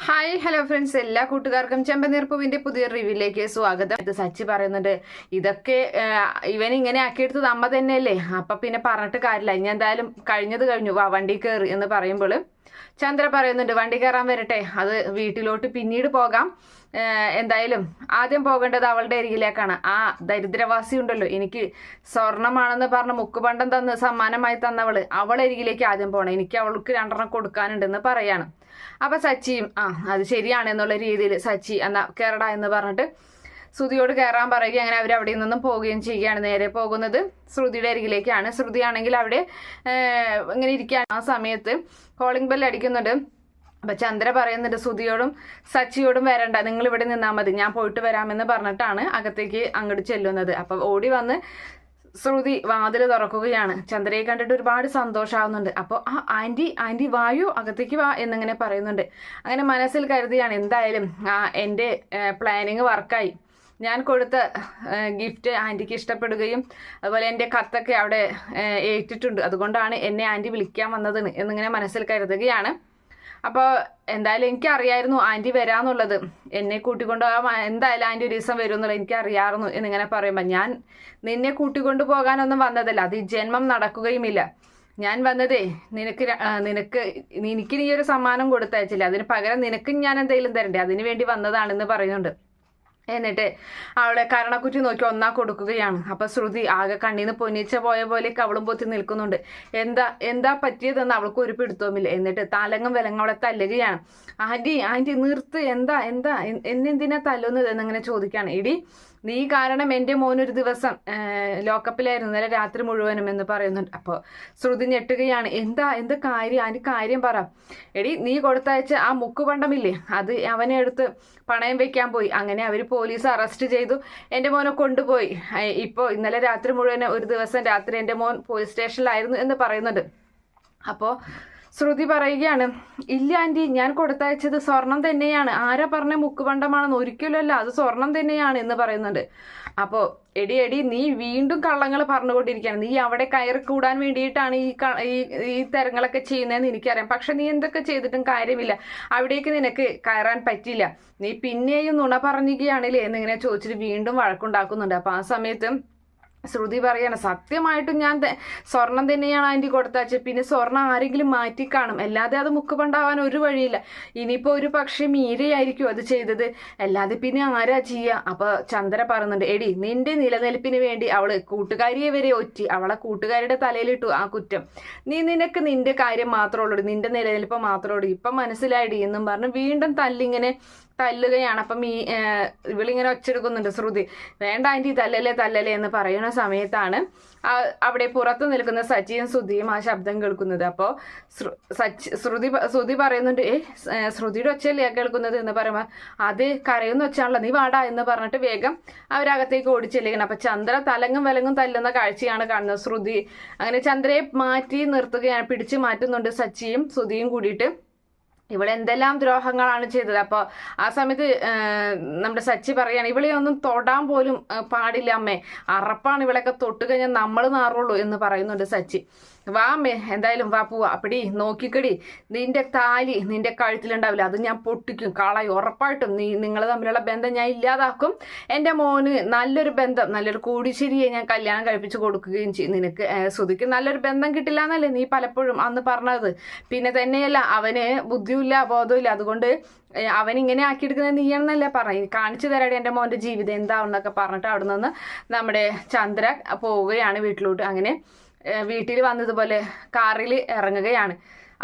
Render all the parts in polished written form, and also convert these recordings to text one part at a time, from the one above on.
Hi hello friends, എല്ലാ കൂട്ടുകാർക്കും ചെമ്പനീർപ്പൂവിന്റെ പുതിയ റിവ്യൂയിലേക്ക് സ്വാഗതം. ഇത് സച്ചി പറയുന്നുണ്ട്, ഇതൊക്കെ ഇവൻ ഇങ്ങനെ ആക്കിയെടുത്തത് അമ്മ തന്നെയല്ലേ, അപ്പൊ പിന്നെ പറഞ്ഞിട്ട് കാര്യമില്ല, ഇനി എന്തായാലും കഴിഞ്ഞു, വാ വണ്ടി കയറി എന്ന് പറയുമ്പോൾ ചന്ദ്ര പറയുന്നുണ്ട്, വണ്ടി കയറാൻ വരട്ടെ, അത് വീട്ടിലോട്ട് പിന്നീട് പോകാം, എന്തായാലും ആദ്യം പോകേണ്ടത് അവളുടെ അരികിലേക്കാണ്. ആ ദരിദ്രവാസി ഉണ്ടല്ലോ, എനിക്ക് സ്വർണമാണെന്ന് പറഞ്ഞ് മുക്കുപണ്ടം തന്ന് സമ്മാനമായി തന്നവള്, അവളരികിലേക്ക് ആദ്യം പോകണം, എനിക്ക് അവൾക്ക് 2 കൊടുക്കാനുണ്ടെന്ന് പറയാണ്. അപ്പൊ സച്ചിയും അത് ശരിയാണ് എന്നുള്ള രീതിയിൽ സച്ചി എന്നാ കേരള എന്ന് പറഞ്ഞിട്ട് ശ്രുതിയോട് കയറാൻ പറയുക. അങ്ങനെ അവർ അവിടെ നിന്നും പോവുകയും ചെയ്യുകയാണ്. നേരെ പോകുന്നത് ശ്രുതിയുടെ അരികിലേക്കാണ്. ശ്രുതി ആണെങ്കിൽ അവിടെ ഇങ്ങനെ ഇരിക്കുകയാണ്. ആ സമയത്ത് കോളിംഗ് ബെൽ അടിക്കുന്നുണ്ട്. അപ്പൊ ചന്ദ്ര പറയുന്നുണ്ട്, ശ്രുതിയോടും സച്ചിയോടും വരണ്ട, നിങ്ങൾ ഇവിടെ നിന്നാൽ മതി, ഞാൻ പോയിട്ട് വരാമെന്ന് പറഞ്ഞിട്ടാണ് അകത്തേക്ക് അങ്ങോട്ട് ചെല്ലുന്നത്. അപ്പൊ ഓടി വന്ന് ശ്രുതി വാതിൽ തുറക്കുകയാണ്. ചന്ദ്രയെ കണ്ടിട്ട് ഒരുപാട് സന്തോഷമാവുന്നുണ്ട്. അപ്പോൾ ആന്റി വായു, അകത്തേക്ക് വാ എന്നിങ്ങനെ പറയുന്നുണ്ട്. അങ്ങനെ മനസ്സിൽ കരുതിയാണ്, എന്തായാലും എൻ്റെ പ്ലാനിങ് വർക്കായി, ഞാൻ കൊടുത്ത ഗിഫ്റ്റ് ആൻറ്റിക്ക് ഇഷ്ടപ്പെടുകയും അതുപോലെ എൻ്റെ കത്തൊക്കെ അവിടെ ഏറ്റിട്ടുണ്ട്, അതുകൊണ്ടാണ് എന്നെ ആൻറ്റി വിളിക്കാൻ വന്നത് എന്നിങ്ങനെ മനസ്സിൽ കരുതുകയാണ്. അപ്പോൾ എന്തായാലും എനിക്കറിയായിരുന്നു ആൻറ്റി വരാമെന്നുള്ളത്, എന്നെ കൂട്ടിക്കൊണ്ടുപോകാൻ എന്തായാലും ആൻറ്റി ഒരു ദിവസം വരും എന്നുള്ളത് എനിക്കറിയാമായിരുന്നു എന്നിങ്ങനെ പറയുമ്പോൾ, ഞാൻ നിന്നെ കൂട്ടിക്കൊണ്ടു പോകാനൊന്നും വന്നതല്ല, അത് ഈ ജന്മം നടക്കുകയുമില്ല. ഞാൻ വന്നതേ നിനക്ക് നീ ഒരു സമ്മാനം കൊടുത്തയച്ചില്ല, അതിന് പകരം നിനക്ക് ഞാൻ എന്തെങ്കിലും തരണ്ടേ, അതിന് വേണ്ടി വന്നതാണെന്ന് പറയുന്നുണ്ട്. എന്നിട്ട് അവളെ കരണക്കുറ്റി നോക്കി ഒന്നാ കൊടുക്കുകയാണ്. അപ്പൊ ശ്രുതി ആകെ കണ്ണീന്ന് പൊന്നിച്ച പോയ പോലെയൊക്കെ അവളും പൊത്തി നിൽക്കുന്നുണ്ട്. എന്താ പറ്റിയതെന്ന് അവൾക്ക് ഒരു പിടുത്തവുമില്ല. എന്നിട്ട് തലങ്ങും വിലങ്ങും അവളെ തല്ലുകയാണ്. ആന്റി നിർത്ത്, എന്നെന്തിനാ തല്ലുന്നത് എന്നിങ്ങനെ ചോദിക്കുകയാണ്. ഇടി, നീ കാരണം എൻ്റെ മോനൊരു ദിവസം ലോക്കപ്പിലായിരുന്നു, ഇന്നലെ രാത്രി മുഴുവനും എന്ന് പറയുന്നുണ്ട്. അപ്പോൾ ശ്രുതി ഞെട്ടുകയാണ്. എന്ത് കാര്യം, ആന്റി കാര്യം പറ. എടി, നീ കൊടുത്തയച്ച ആ മുക്കുപണ്ടമില്ലേ, അത് അവനെ എടുത്ത് പണയം വെക്കാൻ പോയി, അങ്ങനെ അവർ പോലീസ് അറസ്റ്റ് ചെയ്തു, എൻ്റെ മോനെ കൊണ്ടുപോയി. ഇപ്പോൾ ഇന്നലെ രാത്രി മുഴുവൻ ഒരു ദിവസം രാത്രി എൻ്റെ മോൻ പോലീസ് സ്റ്റേഷനിലായിരുന്നു എന്ന് പറയുന്നുണ്ട്. അപ്പോൾ ശ്രുതി പറയുകയാണ്, ഇല്ല ആന്റി, ഞാൻ കൊടുത്തയച്ചത് സ്വർണം തന്നെയാണ്, ആരാ പറഞ്ഞ മുക്കുപണ്ടമാണെന്ന്, ഒരിക്കലുമല്ല, അത് സ്വർണം തന്നെയാണ് എന്ന് പറയുന്നുണ്ട്. അപ്പോൾ എടി നീ വീണ്ടും കള്ളങ്ങൾ പറഞ്ഞുകൊണ്ടിരിക്കുകയാണ്, നീ അവിടെ കയറി കൂടാൻ വേണ്ടിയിട്ടാണ് ഈ തരങ്ങളൊക്കെ ചെയ്യുന്നതെന്ന് എനിക്കറിയാം, പക്ഷെ നീ എന്തൊക്കെ ചെയ്തിട്ടും കാര്യമില്ല, അവിടേക്ക് നിനക്ക് കയറാൻ പറ്റില്ല, നീ പിന്നെയും നുണ പറഞ്ഞിരിക്കുകയാണില്ലേ എന്നിങ്ങനെ ചോദിച്ചിട്ട് വീണ്ടും വഴക്കുണ്ടാക്കുന്നുണ്ട്. അപ്പോൾ ആ സമയത്ത് ശ്രുതി പറയാണ്, സത്യമായിട്ടും ഞാൻ സ്വർണം തന്നെയാണ് ആന്റി കൊടുത്തയച്ചത്, പിന്നെ സ്വർണം ആരെങ്കിലും മാറ്റിക്കാണും, അല്ലാതെ അത് മുക്കുപണ്ടാവാൻ ഒരു വഴിയില്ല, ഇനിയിപ്പോൾ ഒരു പക്ഷേ മീരയായിരിക്കും അത് ചെയ്തത്, അല്ലാതെ പിന്നെ ആരാ ചെയ്യുക. അപ്പോൾ ചന്ദ്ര പറയുന്നുണ്ട്, എടി, നിന്റെ നിലനിൽപ്പിന് വേണ്ടി അവള് കൂട്ടുകാരിയെ വരെ ഒറ്റി, അവളെ കൂട്ടുകാരുടെ തലയിലിട്ടു ആ കുറ്റം, നിനക്ക് നിന്റെ കാര്യം മാത്രമേ ഉള്ളൂ, നിന്റെ നിലനിൽപ്പ് മാത്രമേ ഉള്ളൂ, ഇപ്പം മനസ്സിലായിടി എന്നും പറഞ്ഞ് വീണ്ടും തല്ലുകയാണ്. അപ്പം ഇവളിങ്ങനെ ഒച്ചെടുക്കുന്നുണ്ട് ശ്രുതി, വേണ്ട ആന്റി, തല്ലല്ലേ എന്ന് പറയുന്ന സമയത്താണ് അവിടെ പുറത്ത് നിൽക്കുന്ന സച്ചിയും ശ്രുതിയും ആ ശബ്ദം കേൾക്കുന്നത്. അപ്പോൾ ശ്രുതി പറയുന്നുണ്ട്, ശ്രുതിയുടെ ഒച്ചയല്ലേ കേൾക്കുന്നത് എന്ന് പറയുമ്പോൾ, അത് കരയുന്ന ഒച്ചയാണല്ലോ, നീ വാടാ എന്ന് പറഞ്ഞിട്ട് വേഗം അവരകത്തേക്ക് ഓടിച്ചെല്ലുകയാണ്. അപ്പൊ ചന്ദ്ര തലങ്ങും വിലങ്ങും തല്ലുന്ന കാഴ്ചയാണ് കാണുന്നത്. ശ്രുതി അങ്ങനെ ചന്ദ്രയെ മാറ്റി നിർത്തുകയാണ്, പിടിച്ചു മാറ്റുന്നുണ്ട് സച്ചിയും ശ്രുതിയും കൂടിയിട്ട്. ഇവിടെ എന്തെല്ലാം ദ്രോഹങ്ങളാണ് ചെയ്തത്. അപ്പോൾ ആ സമയത്ത് നമ്മുടെ സച്ചി പറയാണ്, ഇവളെ ഒന്നും തൊടാൻ പോലും പാടില്ല അമ്മേ, അറപ്പാണ്, ഇവളൊക്കെ തൊട്ട് കഴിഞ്ഞാൽ നമ്മൾ നാറുള്ളൂ എന്ന് പറയുന്നുണ്ട് സച്ചി. വാ അമ്മേ, എന്തായാലും വാ പോവാ. അപ്പടി നോക്കിക്കടി, നിന്റെ താലി നിന്റെ കഴുത്തിലുണ്ടാവില്ല, അത് ഞാൻ പൊട്ടിക്കും, കളയും, ഉറപ്പായിട്ടും നിങ്ങൾ തമ്മിലുള്ള ബന്ധം ഞാൻ ഇല്ലാതാക്കും, എൻ്റെ മോന് നല്ലൊരു ബന്ധം, നല്ലൊരു കൂടിശ്ശേരിയെ ഞാൻ കല്യാണം കഴിപ്പിച്ച് കൊടുക്കുകയും ചെയ്യും, നിനക്ക് ശ്രുതിക്ക് നല്ലൊരു ബന്ധം കിട്ടില്ല എന്നല്ലേ നീ പലപ്പോഴും അന്ന് പറഞ്ഞത്, പിന്നെ തന്നെയല്ല അവന് ബുദ്ധിയില്ല ബോധമില്ല, അതുകൊണ്ട് അവനിങ്ങനെ ആക്കിയെടുക്കുന്നത് നീയാണെന്നല്ലേ പറഞ്ഞു, കാണിച്ചു തരാടെ എൻ്റെ മോൻ്റെ ജീവിതം എന്താണെന്നൊക്കെ പറഞ്ഞിട്ട് അവിടെ നിന്ന് നമ്മുടെ ചന്ദ്ര പോവുകയാണ് വീട്ടിലോട്ട്. അങ്ങനെ വീട്ടിൽ വന്നതുപോലെ കാറിൽ ഇറങ്ങുകയാണ്.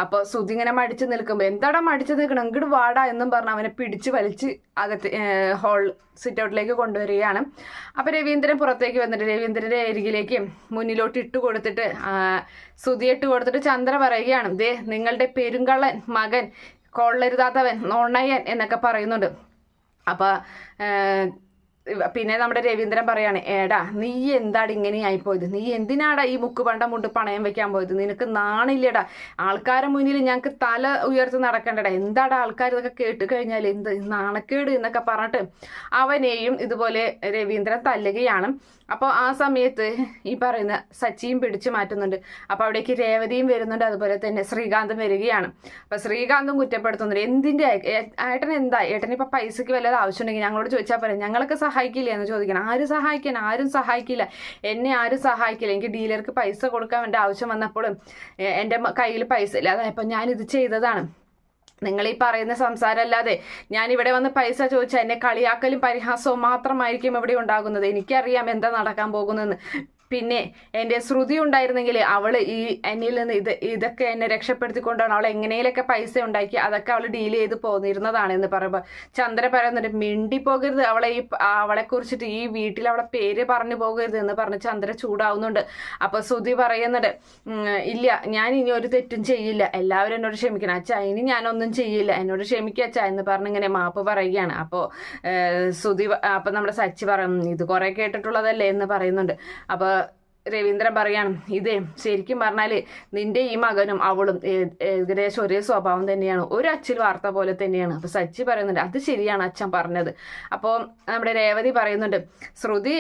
അപ്പോൾ ശ്രുതി ഇങ്ങനെ മടിച്ചു നിൽക്കുമ്പോൾ, എന്താടാ മടിച്ചു നിൽക്കണം, ഇങ്ങോട്ട് വാടാ എന്നും പറഞ്ഞ് അവനെ പിടിച്ച് വലിച്ച് അകത്ത് ഹോൾ സിറ്റ് ഔട്ടിലേക്ക് കൊണ്ടുവരികയാണ്. അപ്പോൾ രവീന്ദ്രൻ പുറത്തേക്ക് വന്നിട്ട് രവീന്ദ്രൻ്റെ അരികിലേക്ക് മുന്നിലോട്ട് ഇട്ട് കൊടുത്തിട്ട് ശ്രുതി ഇട്ട് കൊടുത്തിട്ട് ചന്ദ്ര പറയുകയാണ്, ദേ നിങ്ങളുടെ പെരുങ്കള്ളൻ മകൻ, കൊള്ളരുതാത്തവൻ, നോണയൻ എന്നൊക്കെ പറയുന്നുണ്ട്. അപ്പോൾ പിന്നെ നമ്മുടെ രവീന്ദ്രൻ പറയാണ്, ഏടാ നീ എന്താടാ ഇങ്ങനെയായിപ്പോയത്, നീ എന്തിനാടാ ഈ മുക്കുപണ്ടം കൊണ്ട് പണയം വെക്കാൻ പോയത്, നിനക്ക് നാണില്ലടാ, ആൾക്കാരെ മുന്നിൽ ഞങ്ങൾക്ക് തല ഉയർത്തി നടക്കണ്ടടാ, എന്താടാ ആൾക്കാർ ഇതൊക്കെ കേട്ട് കഴിഞ്ഞാൽ എന്ത് നാണക്കേട് എന്നൊക്കെ പറഞ്ഞിട്ട് അവനെയും ഇതുപോലെ രവീന്ദ്രൻ തല്ലുകയാണ്. അപ്പോൾ ആ സമയത്ത് ഈ പറയുന്ന സച്ചിയും പിടിച്ചു മാറ്റുന്നുണ്ട്. അപ്പോൾ അവിടേക്ക് രേവതിയും വരുന്നുണ്ട്, അതുപോലെ തന്നെ ശ്രീകാന്തും വരികയാണ്. അപ്പോൾ ശ്രീകാന്തും കുറ്റപ്പെടുത്തുന്നുണ്ട്, എന്തിൻ്റെ ഏട്ടൻ എന്താ, ഏട്ടന് ഇപ്പം പൈസയ്ക്ക് വല്ലതും ആവശ്യമുണ്ടെങ്കിൽ ഞങ്ങളോട് ചോദിച്ചാൽ പറയാം, ഞങ്ങളൊക്കെ സഹായിക്കില്ല എന്ന് ചോദിക്കണം. ആരും സഹായിക്കാൻ, ആരും സഹായിക്കില്ല, എന്നെ ആരും സഹായിക്കില്ല, എനിക്ക് ഡീലർക്ക് പൈസ കൊടുക്കാൻ വേണ്ട ആവശ്യം വന്നപ്പോഴും എൻ്റെ കയ്യിൽ പൈസ ഇല്ല, അതായപ്പോൾ ഞാനിത് ചെയ്തതാണ്. നിങ്ങൾ ഈ പറയുന്ന സംസാരമല്ലാതെ ഞാൻ ഇവിടെ വന്ന് പൈസ ചോദിച്ചാൽ എന്നെ കളിയാക്കലും പരിഹാസവും മാത്രമായിരിക്കും ഇവിടെ ഉണ്ടാകുന്നത്. എനിക്കറിയാം എന്താ നടക്കാൻ പോകുന്നതെന്ന്. പിന്നെ എൻ്റെ ശ്രുതി ഉണ്ടായിരുന്നെങ്കിൽ അവൾ ഈ എന്നിൽ നിന്ന് ഇതൊക്കെ എന്നെ രക്ഷപ്പെടുത്തിക്കൊണ്ടാണ് അവൾ എങ്ങനെയൊക്കെ പൈസ ഉണ്ടാക്കി അതൊക്കെ അവൾ ഡീൽ ചെയ്ത് പോന്നിരുന്നതാണ് എന്ന് പറയുമ്പോൾ ചന്ദ്ര പറയുന്നുണ്ട്, മിണ്ടി പോകരുത്, അവളെ കുറിച്ചിട്ട് ഈ വീട്ടിൽ അവളെ പേര് പറഞ്ഞു പോകരുത് എന്ന് പറഞ്ഞ് ചന്ദ്ര ചൂടാവുന്നുണ്ട്. അപ്പോൾ ശ്രുതി പറയുന്നുണ്ട്, ഇല്ല ഞാൻ ഇനി ഒരു തെറ്റും ചെയ്യില്ല, എല്ലാവരും എന്നോട് ക്ഷമിക്കണം അച്ഛാ, ഇനി ഞാനൊന്നും ചെയ്യില്ല, എന്നോട് ക്ഷമിക്കുക അച്ഛാ എന്ന് പറഞ്ഞ് ഇങ്ങനെ മാപ്പ് പറയുകയാണ്. അപ്പോൾ ശ്രുതി അപ്പം നമ്മുടെ സച്ചി പറയും, ഇത് കുറേ കേട്ടിട്ടുള്ളതല്ലേ എന്ന് പറയുന്നുണ്ട്. അപ്പോൾ രവീന്ദ്രൻ പറയാണ്, ഇതേ ശരിക്കും പറഞ്ഞാൽ നിന്റെ ഈ മകനും അവളും ഏകദേശം ഒരേ സ്വഭാവം തന്നെയാണ്, ഒരു അച്ചിൽ വാർത്ത പോലെ തന്നെയാണ്. അപ്പോൾ സച്ചി പറയുന്നുണ്ട്, അത് ശരിയാണ് അച്ഛൻ പറഞ്ഞത്. അപ്പോൾ നമ്മുടെ രേവതി പറയുന്നുണ്ട്, ശ്രുതി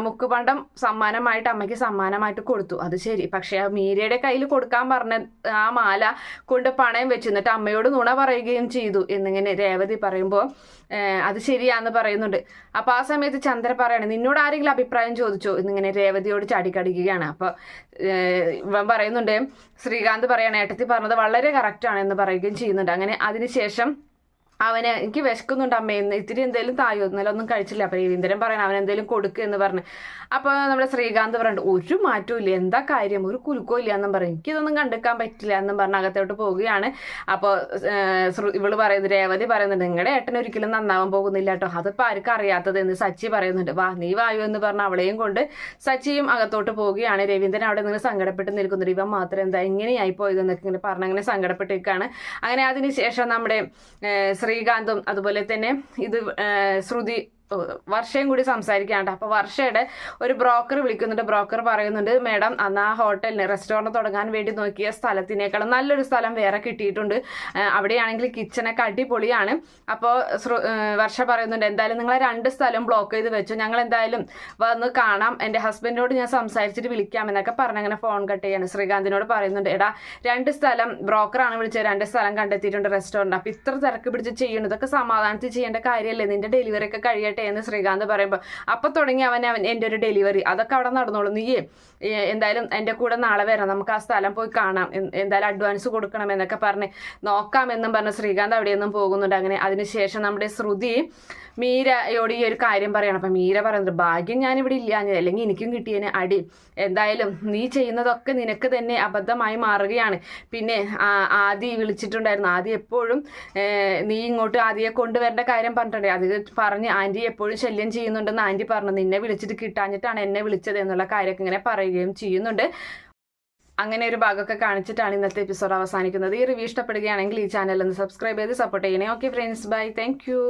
മുക്കുപണ്ടം സമ്മാനമായിട്ട് അമ്മയ്ക്ക് സമ്മാനമായിട്ട് കൊടുത്തു, അത് ശരി, പക്ഷേ ആ മീരയുടെ കയ്യിൽ കൊടുക്കാൻ പറഞ്ഞ ആ മാല കൊണ്ട് പണയം വെച്ചു, എന്നിട്ട് അമ്മയോട് നുണ പറയുകയും ചെയ്തു എന്നിങ്ങനെ രേവതി പറയുമ്പോൾ അത് ശരിയാന്ന് പറയുന്നുണ്ട്. അപ്പോൾ ആ സമയത്ത് ചന്ദ്ര പറയാണ്, നിന്നോട് ആരെങ്കിലും അഭിപ്രായം ചോദിച്ചോ എന്നിങ്ങനെ രേവതിയോട് ചാടിക്കടിക്കുകയാണ്. അപ്പോൾ ഇവൻ പറയുന്നുണ്ട്, ശ്രീകാന്ത് പറയാണ്, ഏട്ടത്തി പറഞ്ഞത് വളരെ കറക്റ്റാണ് എന്ന് പറയുകയും ചെയ്യുന്നുണ്ട്. അങ്ങനെ അതിനുശേഷം അവന് എനിക്ക് വിശക്കുന്നുണ്ട് അമ്മയെന്ന്, ഇത്തിരി എന്തെങ്കിലും തായോ, ഇന്നലെ ഒന്നും കഴിച്ചില്ല. അപ്പോൾ രവീന്ദ്രൻ പറയണം അവൻ എന്തെങ്കിലും കൊടുക്കുക എന്ന് പറഞ്ഞു. അപ്പോൾ നമ്മുടെ ശ്രീകാന്ത് പറയുന്നുണ്ട്, ഒരു മാറ്റവും ഇല്ല, എന്താ കാര്യം, ഒരു കുലുക്കവും ഇല്ല എന്നും പറയും, എനിക്കിതൊന്നും കണ്ടെടുക്കാൻ പറ്റില്ല എന്നും പറഞ്ഞ് അകത്തോട്ട് പോവുകയാണ്. അപ്പോൾ ഇവള് പറയുന്നത്, രേവതി പറയുന്നുണ്ട്, നിങ്ങളുടെ ഏട്ടൻ ഒരിക്കലും നന്നാവാൻ പോകുന്നില്ല കേട്ടോ, അതിപ്പോൾ ആർക്കും അറിയാത്തത് എന്ന് സച്ചി പറയുന്നുണ്ട്. വാ നീ വായു എന്ന് പറഞ്ഞ് അവളെയും കൊണ്ട് സച്ചിയും അകത്തോട്ട് പോവുകയാണ്. രവീന്ദ്രൻ അവിടെ നിന്ന് സങ്കടപ്പെട്ട് നിൽക്കുന്നുണ്ട്, ഇവൻ മാത്രം എന്താ ഇങ്ങനെയായി പോയതെന്നൊക്കെ ഇങ്ങനെ പറഞ്ഞങ്ങനെ സങ്കടപ്പെട്ടിരിക്കുകയാണ്. അങ്ങനെ അതിനുശേഷം നമ്മുടെ ശ്രീകാന്തും അതുപോലെ തന്നെ ഇത് ശ്രുതി വർഷയും കൂടി സംസാരിക്കാണ്ട്. അപ്പോൾ വർഷയുടെ ഒരു ബ്രോക്കർ വിളിക്കുന്നുണ്ട്. ബ്രോക്കർ പറയുന്നുണ്ട്, മേഡം അന്ന് ആ ഹോട്ടലിന് റെസ്റ്റോറൻറ്റ് തുടങ്ങാൻ വേണ്ടി നോക്കിയ സ്ഥലത്തിനേക്കാളും നല്ലൊരു സ്ഥലം വേറെ കിട്ടിയിട്ടുണ്ട്, അവിടെയാണെങ്കിൽ കിച്ചണൊക്കെ അടിപൊളിയാണ്. അപ്പോൾ വർഷ പറയുന്നുണ്ട്, എന്തായാലും നിങ്ങളെ 2 സ്ഥലം ബ്ലോക്ക് ചെയ്ത് വെച്ചു, ഞങ്ങൾ എന്തായാലും വന്ന് കാണാം, എൻ്റെ ഹസ്ബൻഡിനോട് ഞാൻ സംസാരിച്ചിട്ട് വിളിക്കാം എന്നൊക്കെ പറഞ്ഞ് അങ്ങനെ ഫോൺ കട്ട് ചെയ്യാണ്. ശ്രീകാന്തിനോട് പറയുന്നുണ്ട്, എടാ 2 സ്ഥലം ബ്രോക്കറാണ് വിളിച്ചത്, 2 സ്ഥലം കണ്ടെത്തിയിട്ടുണ്ട് റെസ്റ്റോറൻറ്റ്, അപ്പോൾ ഇത്ര തിരക്ക് പിടിച്ച് ചെയ്യുന്നു, ഇതൊക്കെ സമാധാനത്തിൽ ചെയ്യേണ്ട കാര്യമല്ലേ, നിന്റെ ഡെലിവറി ഒക്കെ കഴിയട്ടെ എന്ന് ശ്രീകാന്ത് പറയുമ്പോൾ അപ്പോൾ തുടങ്ങി അവൻ എൻ്റെ ഒരു ഡെലിവറി അതൊക്കെ അവിടെ നടന്നോളൂ, നീ എന്തായാലും എൻ്റെ കൂടെ നാളെ വരാം, നമുക്ക് ആ സ്ഥലം പോയി കാണാം, എന്തായാലും അഡ്വാൻസ് കൊടുക്കണം എന്നൊക്കെ പറഞ്ഞ് നോക്കാമെന്നും പറഞ്ഞ് ശ്രീകാന്ത് അവിടെയൊന്നും പോകുന്നുണ്ട്. അങ്ങനെ അതിനുശേഷം നമ്മുടെ ശ്രുതി മീരയോട് ഈ ഒരു കാര്യം പറയണം. അപ്പം മീര പറയുന്നത്, ഭാഗ്യം ഞാനിവിടെ ഇല്ല, അല്ലെങ്കിൽ എനിക്കും കിട്ടിയതിന് അടി, എന്തായാലും നീ ചെയ്യുന്നതൊക്കെ നിനക്ക് തന്നെ അബദ്ധമായി മാറുകയാണ്. പിന്നെ ആദി വിളിച്ചിട്ടുണ്ടായിരുന്നു, ആദി എപ്പോഴും നീ ഇങ്ങോട്ട് ആദിയെ കൊണ്ടുവരേണ്ട കാര്യം പറഞ്ഞിട്ടുണ്ട്, അത് പറഞ്ഞ് ആൻറ്റി എപ്പോഴും ശല്യം ചെയ്യുന്നുണ്ടെന്ന് ആൻറ്റി പറഞ്ഞു, നിന്നെ വിളിച്ചിട്ട് കിട്ടാഞ്ഞിട്ടാണ് എന്നെ വിളിച്ചത് എന്നുള്ള കാര്യമൊക്കെ ഇങ്ങനെ പറയുകയും ചെയ്യുന്നുണ്ട്. അങ്ങനെ ഒരു ഭാഗമൊക്കെ കാണിച്ചിട്ടാണ് ഇന്നത്തെ എപ്പിസോഡ് അവസാനിക്കുന്നത്. ഈ റിവ്യൂ ഇഷ്ടപ്പെടുകയാണെങ്കിൽ ഈ ചാനൽ ഒന്ന് സബ്സ്ക്രൈബ് ചെയ്ത് സപ്പോർട്ട് ചെയ്യണേ. Okay friends, bye, thank U.